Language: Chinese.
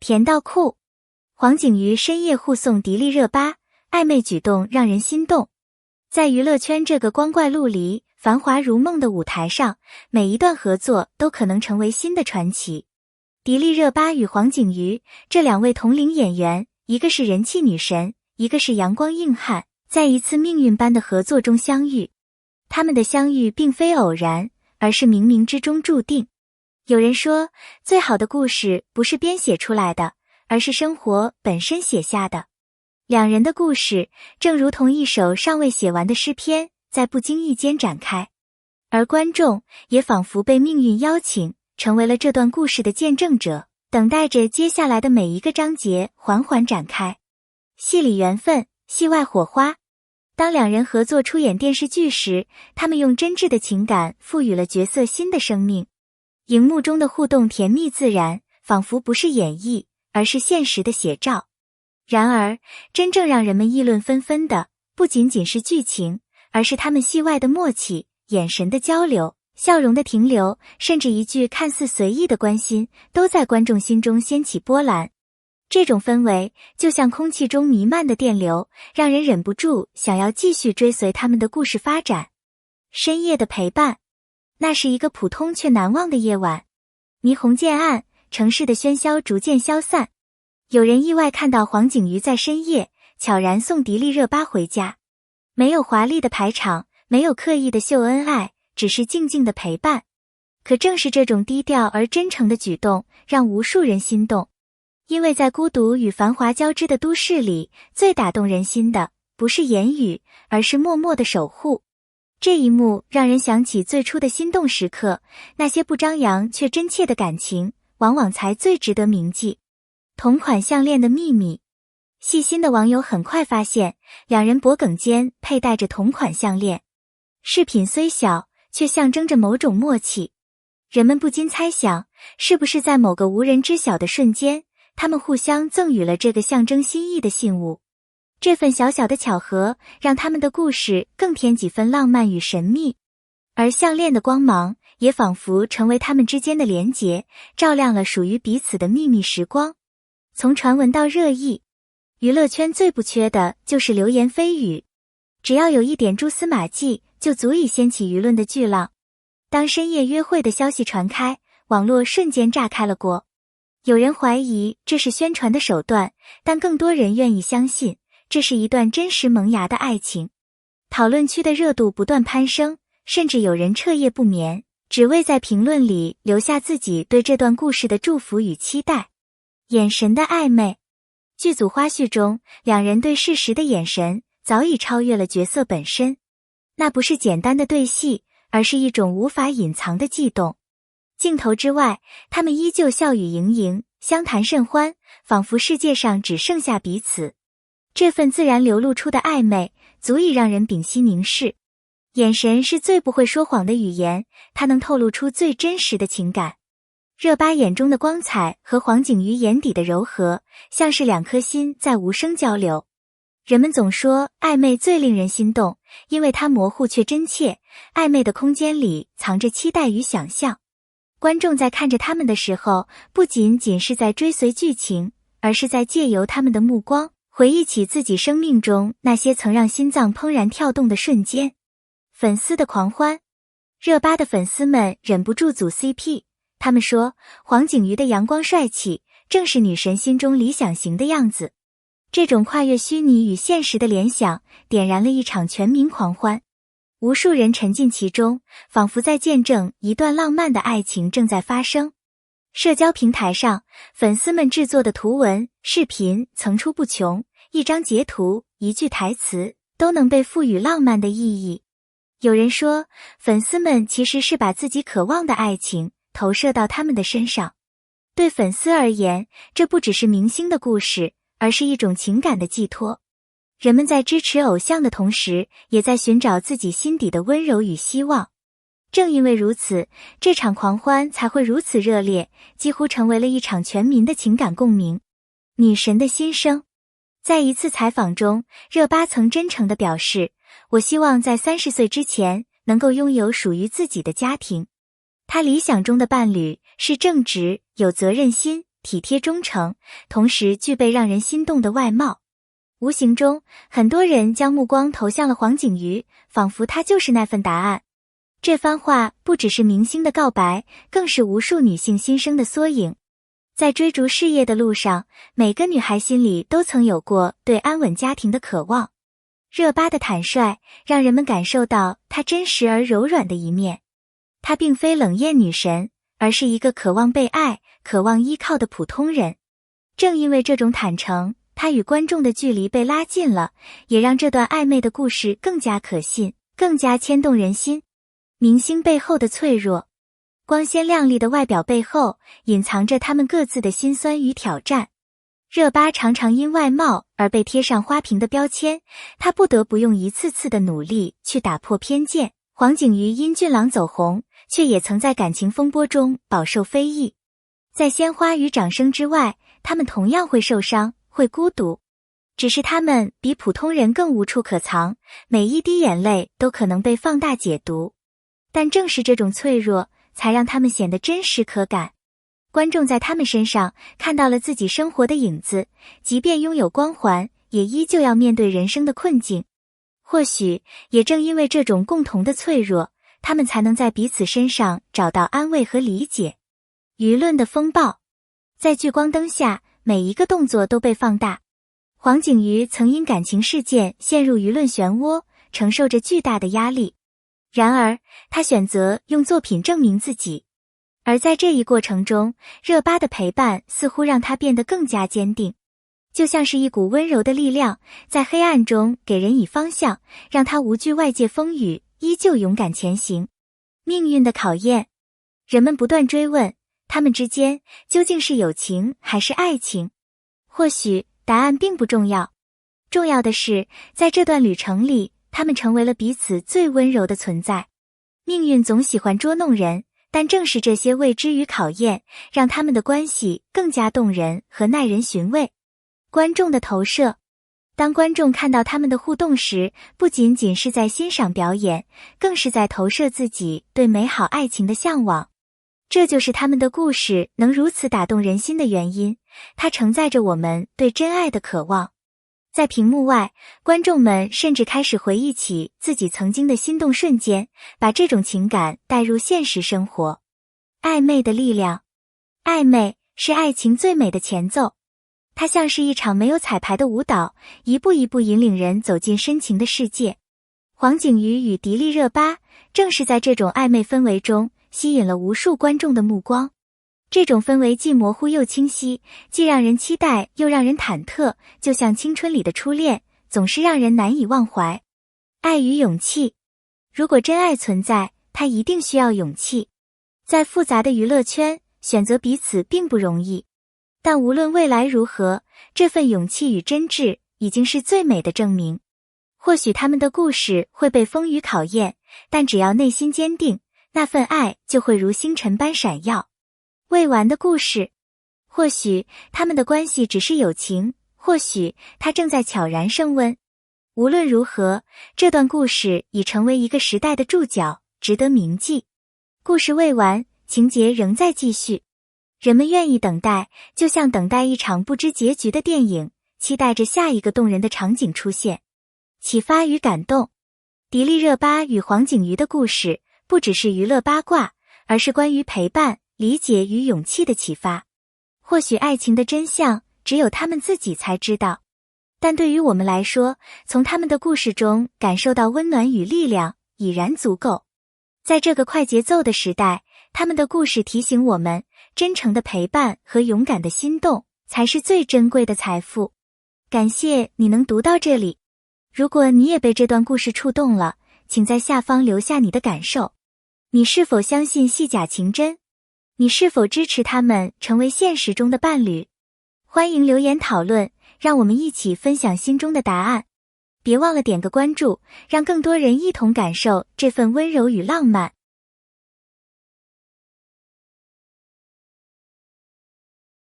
甜到酷。黄景瑜深夜护送迪丽热巴，暧昧举动让人心动。在娱乐圈这个光怪陆离、繁华如梦的舞台上，每一段合作都可能成为新的传奇。迪丽热巴与黄景瑜这两位同龄演员，一个是人气女神，一个是阳光硬汉，在一次命运般的合作中相遇。他们的相遇并非偶然，而是冥冥之中注定。有人说，最好的故事不是编写出来的，而是生活本身写下的。两人的故事正如同一首尚未写完的诗篇，在不经意间展开，而观众也仿佛被命运邀请，成为了这段故事的见证者，等待着接下来的每一个章节缓缓展开。戏里缘分，戏外火花。当两人合作出演电视剧时，他们用真挚的情感赋予了角色新的生命。荧幕中的互动甜蜜自然，仿佛不是演绎，而是现实的写照。然而，真正让人们议论纷纷的，不仅仅是剧情，而是他们戏外的默契、眼神的交流、笑容的停留，甚至一句看似随意的关心，都在观众心中掀起波澜。这种氛围就像空气中弥漫的电流，让人忍不住想要继续追随他们的故事发展。深夜的陪伴，那是一个普通却难忘的夜晚。霓虹渐暗，城市的喧嚣逐渐消散。有人意外看到黄景瑜在深夜悄然送迪丽热巴回家，没有华丽的排场，没有刻意的秀恩爱，只是静静的陪伴。可正是这种低调而真诚的举动，让无数人心动。因为在孤独与繁华交织的都市里，最打动人心的不是言语，而是默默的守护。这一幕让人想起最初的心动时刻，那些不张扬却真切的感情，往往才最值得铭记。同款项链的秘密，细心的网友很快发现，两人脖颈间佩戴着同款项链。饰品虽小，却象征着某种默契。人们不禁猜想，是不是在某个无人知晓的瞬间，他们互相赠予了这个象征心意的信物。这份小小的巧合，让他们的故事更添几分浪漫与神秘。而项链的光芒，也仿佛成为他们之间的连结，照亮了属于彼此的秘密时光。从传闻到热议，娱乐圈最不缺的就是流言蜚语，只要有一点蛛丝马迹，就足以掀起舆论的巨浪。当深夜约会的消息传开，网络瞬间炸开了锅。有人怀疑这是宣传的手段，但更多人愿意相信，这是一段真实萌芽的爱情。讨论区的热度不断攀升，甚至有人彻夜不眠，只为在评论里留下自己对这段故事的祝福与期待。眼神的暧昧，剧组花絮中，两人对视时的眼神早已超越了角色本身。那不是简单的对戏，而是一种无法隐藏的悸动。镜头之外，他们依旧笑语盈盈，相谈甚欢，仿佛世界上只剩下彼此。这份自然流露出的暧昧，足以让人屏息凝视。眼神是最不会说谎的语言，它能透露出最真实的情感。热巴眼中的光彩和黄景瑜眼底的柔和，像是两颗心在无声交流。人们总说暧昧最令人心动，因为它模糊却真切，暧昧的空间里藏着期待与想象。观众在看着他们的时候，不仅仅是在追随剧情，而是在借由他们的目光，回忆起自己生命中那些曾让心脏怦然跳动的瞬间。粉丝的狂欢，热巴的粉丝们忍不住组 CP， 他们说黄景瑜的阳光帅气，正是女神心中理想型的样子。这种跨越虚拟与现实的联想，点燃了一场全民狂欢。无数人沉浸其中，仿佛在见证一段浪漫的爱情正在发生。社交平台上，粉丝们制作的图文、视频层出不穷，一张截图、一句台词都能被赋予浪漫的意义。有人说，粉丝们其实是把自己渴望的爱情投射到他们的身上。对粉丝而言，这不只是明星的故事，而是一种情感的寄托。人们在支持偶像的同时，也在寻找自己心底的温柔与希望。正因为如此，这场狂欢才会如此热烈，几乎成为了一场全民的情感共鸣。女神的心声，在一次采访中，热巴曾真诚地表示，我希望在30岁之前能够拥有属于自己的家庭。她理想中的伴侣是正直、有责任心、体贴忠诚，同时具备让人心动的外貌。无形中，很多人将目光投向了黄景瑜，仿佛他就是那份答案。这番话不只是明星的告白，更是无数女性心声的缩影。在追逐事业的路上，每个女孩心里都曾有过对安稳家庭的渴望。热巴的坦率，让人们感受到她真实而柔软的一面。她并非冷艳女神，而是一个渴望被爱、渴望依靠的普通人。正因为这种坦诚，她与观众的距离被拉近了，也让这段暧昧的故事更加可信，更加牵动人心。明星背后的脆弱，光鲜亮丽的外表背后，隐藏着他们各自的辛酸与挑战。热巴常常因外貌而被贴上花瓶的标签，她不得不用一次次的努力去打破偏见。黄景瑜因俊朗走红，却也曾在感情风波中饱受非议。在鲜花与掌声之外，他们同样会受伤，会孤独。只是他们比普通人更无处可藏，每一滴眼泪都可能被放大解读。但正是这种脆弱，才让他们显得真实可感。观众在他们身上看到了自己生活的影子，即便拥有光环，也依旧要面对人生的困境。或许也正因为这种共同的脆弱，他们才能在彼此身上找到安慰和理解。舆论的风暴，在聚光灯下，每一个动作都被放大。黄景瑜曾因感情事件陷入舆论漩涡，承受着巨大的压力。然而，他选择用作品证明自己。而在这一过程中，热巴的陪伴似乎让他变得更加坚定，就像是一股温柔的力量，在黑暗中给人以方向，让他无惧外界风雨，依旧勇敢前行。命运的考验，人们不断追问，他们之间究竟是友情还是爱情？或许答案并不重要，重要的是，在这段旅程里，他们成为了彼此最温柔的存在。命运总喜欢捉弄人，但正是这些未知与考验，让他们的关系更加动人和耐人寻味。观众的投射，当观众看到他们的互动时，不仅仅是在欣赏表演，更是在投射自己对美好爱情的向往。这就是他们的故事能如此打动人心的原因，它承载着我们对真爱的渴望。在屏幕外，观众们甚至开始回忆起自己曾经的心动瞬间，把这种情感带入现实生活。暧昧的力量，暧昧是爱情最美的前奏，它像是一场没有彩排的舞蹈，一步一步引领人走进深情的世界。黄景瑜与迪丽热巴正是在这种暧昧氛围中吸引了无数观众的目光。这种氛围既模糊又清晰，既让人期待又让人忐忑，就像青春里的初恋，总是让人难以忘怀。爱与勇气，如果真爱存在，它一定需要勇气。在复杂的娱乐圈，选择彼此并不容易，但无论未来如何，这份勇气与真挚已经是最美的证明。或许他们的故事会被风雨考验，但只要内心坚定，那份爱就会如星辰般闪耀。未完的故事，或许他们的关系只是友情，或许它正在悄然升温。无论如何，这段故事已成为一个时代的注脚，值得铭记。故事未完，情节仍在继续。人们愿意等待，就像等待一场不知结局的电影，期待着下一个动人的场景出现。启发与感动，迪丽热巴与黄景瑜的故事，不只是娱乐八卦，而是关于陪伴、理解与勇气的启发。或许爱情的真相只有他们自己才知道，但对于我们来说，从他们的故事中感受到温暖与力量已然足够。在这个快节奏的时代，他们的故事提醒我们，真诚的陪伴和勇敢的心动才是最珍贵的财富。感谢你能读到这里，如果你也被这段故事触动了，请在下方留下你的感受。你是否相信戏假情真？你是否支持他们成为现实中的伴侣？欢迎留言讨论，让我们一起分享心中的答案。别忘了点个关注，让更多人一同感受这份温柔与浪漫。